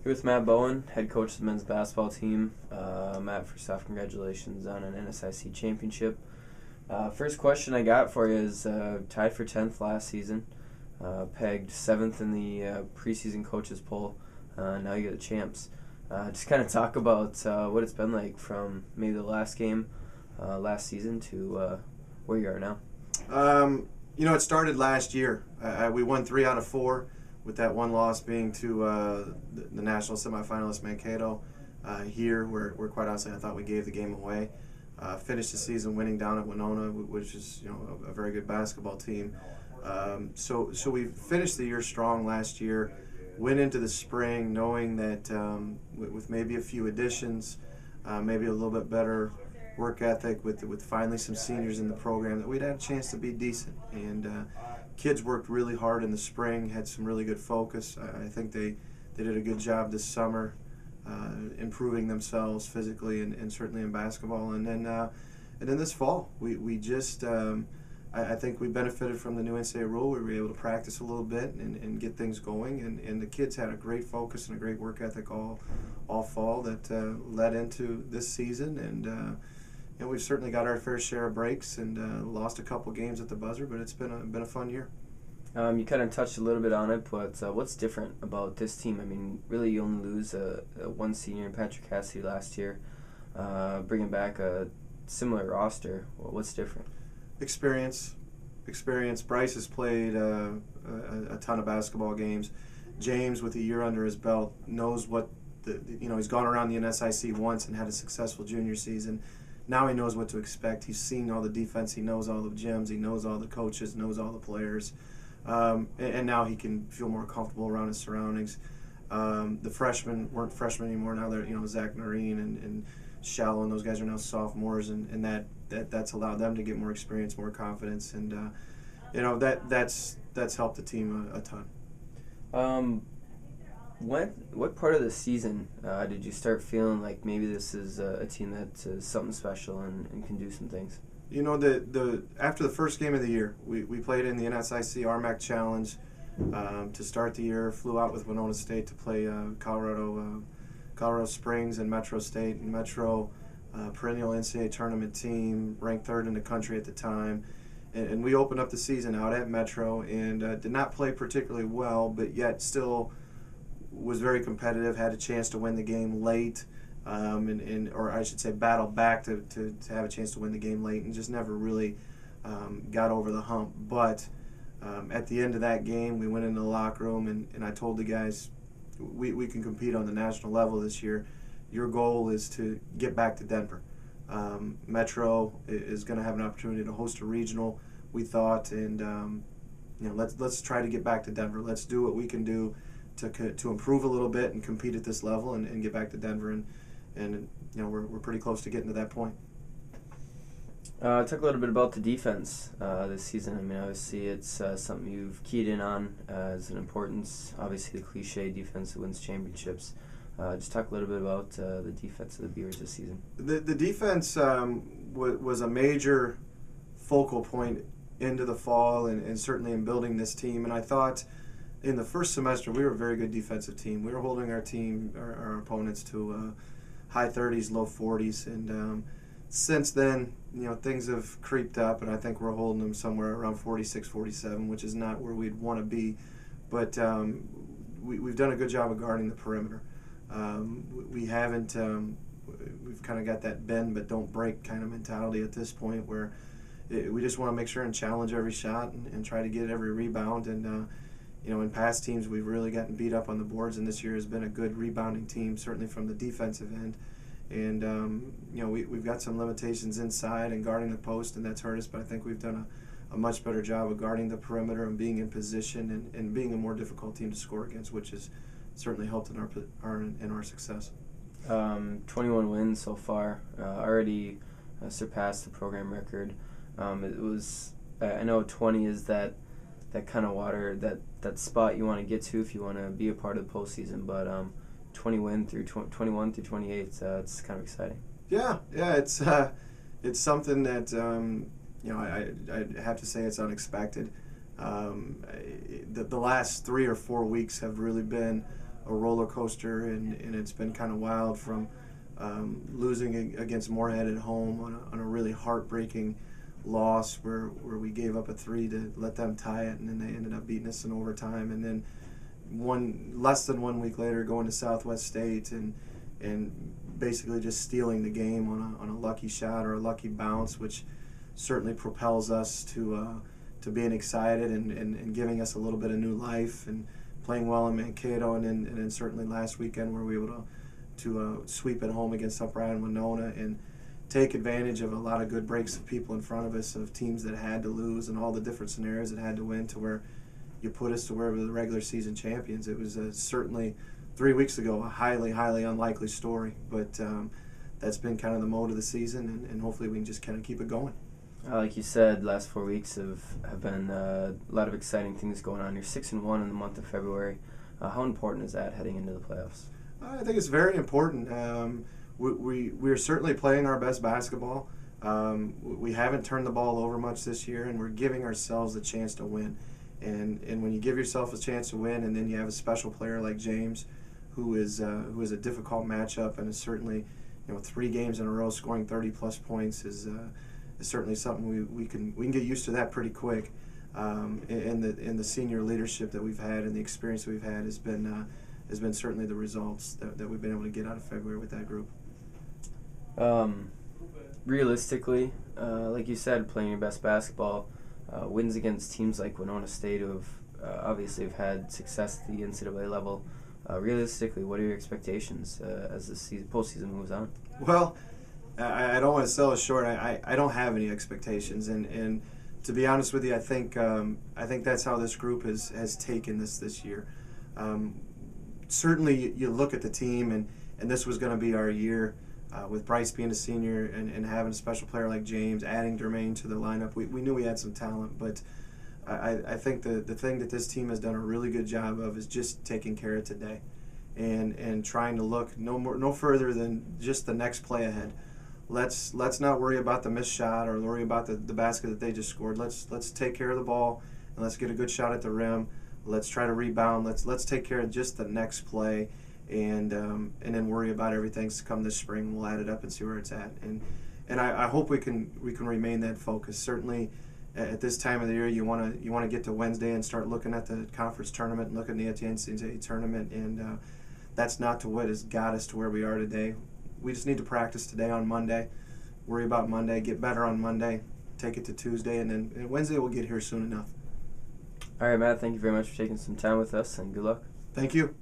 Here with Matt Bowen, head coach of the men's basketball team. Matt, first off, congratulations on an NSIC championship. First question I got for you is tied for 10th last season, pegged 7th in the preseason coaches poll. Now you're the champs. Just kind of talk about what it's been like from maybe the last game last season to where you are now. It started last year. We won 3 out of 4, with that one loss being to the national semifinalist Mankato here, where quite honestly I thought we gave the game away. Finished the season winning down at Winona, which is a very good basketball team. So we finished the year strong last year. Went into the spring knowing that with maybe a few additions, maybe a little bit better work ethic with finally some seniors in the program, that we'd had a chance to be decent. And kids worked really hard in the spring, had some really good focus. I think they did a good job this summer improving themselves physically and certainly in basketball. And then this fall, we just I think we benefited from the new NCAA rule. We were able to practice a little bit and get things going, and the kids had a great focus and a great work ethic all fall that led into this season. And we've certainly got our fair share of breaks and lost a couple games at the buzzer, but it's been a fun year. You kind of touched a little bit on it, but what's different about this team? I mean, really you only lose one senior in Patrick Cassidy last year, bringing back a similar roster. What's different? Experience. Bryce has played a ton of basketball games. James, with a year under his belt, knows what he's gone around the NSIC once and had a successful junior season. Now he knows what to expect. He's seen all the defense. He knows all the gyms. He knows all the coaches. Knows all the players. And now he can feel more comfortable around his surroundings. The freshmen weren't freshmen anymore. Now they're Zach Noreen and Shallow, and those guys are now sophomores, and that's allowed them to get more experience, more confidence, and that's helped the team a ton. What part of the season did you start feeling like maybe this is a team that's something special and can do some things? After the first game of the year, we played in the NSIC RMAC Challenge to start the year. Flew out with Winona State to play Colorado Springs and Metro State. And Metro, perennial NCAA tournament team, ranked 3rd in the country at the time. And we opened up the season out at Metro and did not play particularly well, but yet still was very competitive, had a chance to win the game late, or I should say battle back to have a chance to win the game late, and just never really got over the hump. But at the end of that game, we went into the locker room, and I told the guys, we can compete on the national level this year. Your goal is to get back to Denver. Metro is going to have an opportunity to host a regional, we thought, and let's try to get back to Denver. Let's do what we can do to improve a little bit and compete at this level and get back to Denver, and we're pretty close to getting to that point. Talk a little bit about the defense this season. I mean, obviously it's something you've keyed in on as an importance. Obviously the cliche defense that wins championships. Just talk a little bit about the defense of the Beavers this season. The defense was a major focal point into the fall and certainly in building this team. And I thought in the first semester we were a very good defensive team. We were holding our opponents to high 30s, low 40s. And since then, things have creeped up, and I think we're holding them somewhere around 46, 47, which is not where we'd want to be. But we've done a good job of guarding the perimeter. We haven't, we've kind of got that bend but don't break kind of mentality at this point, where we just want to make sure and challenge every shot and try to get every rebound. And in past teams we've really gotten beat up on the boards, and this year has been a good rebounding team, certainly from the defensive end. And we've got some limitations inside and guarding the post, and that's hurt us, but I think we've done a much better job of guarding the perimeter and being in position and being a more difficult team to score against, which has certainly helped in our success. 21 wins so far, already surpassed the program record. It was, I know 20 is that kind of water, that spot you want to get to if you want to be a part of the postseason, but 21 through 28, it's kind of exciting. Yeah, it's something that I have to say it's unexpected. The last 3 or 4 weeks have really been roller coaster, and it's been kind of wild from losing against Moorhead at home on a really heartbreaking loss where we gave up a 3 to let them tie it, and then they ended up beating us in overtime, and then less than 1 week later going to Southwest State and basically just stealing the game on a lucky shot or a lucky bounce, which certainly propels us to being excited and giving us a little bit of new life and playing well in Mankato, and then certainly last weekend where we were able to sweep at home against Upright and Winona and take advantage of a lot of good breaks of people in front of us, of teams that had to lose and all the different scenarios that had to win, to where you put us to where we were the regular season champions. It was certainly 3 weeks ago a highly, highly unlikely story, but that's been kind of the mode of the season, and hopefully we can just kind of keep it going. Like you said, last 4 weeks have been a lot of exciting things going on. You're 6-1 in the month of February. How important is that heading into the playoffs? I think it's very important. We're certainly playing our best basketball. We haven't turned the ball over much this year, and we're giving ourselves a chance to win. And when you give yourself a chance to win, and then you have a special player like James, who is a difficult matchup, and is certainly, 3 games in a row scoring 30+ points is certainly something we can get used to that pretty quick. In the senior leadership that we've had and the experience that we've had has been certainly the results that we've been able to get out of February with that group. Realistically, like you said, playing your best basketball, wins against teams like Winona State, who have obviously have had success at the NCAA level. Realistically, what are your expectations as the postseason moves on? Well, I don't want to sell it short. I don't have any expectations, and to be honest with you, I think that's how this group has taken this year. Certainly, you look at the team, and this was going to be our year. With Bryce being a senior and having a special player like James, adding Jermaine to the lineup, we knew we had some talent, but I think the thing that this team has done a really good job of is just taking care of today and trying to look no further than just the next play ahead. Let's not worry about the missed shot or worry about the basket that they just scored. Let's take care of the ball, and let's get a good shot at the rim. Let's try to rebound. Let's take care of just the next play, and then worry about everything to come this spring. We'll add it up and see where it's at. And I hope we can remain that focused. Certainly, at this time of the year, you want to get to Wednesday and start looking at the conference tournament and looking at the NCAA tournament, and that's not to what has got us to where we are today. We just need to practice today on Monday, worry about Monday, get better on Monday, take it to Tuesday, and then Wednesday will get here soon enough. All right, Matt, thank you very much for taking some time with us, and good luck. Thank you.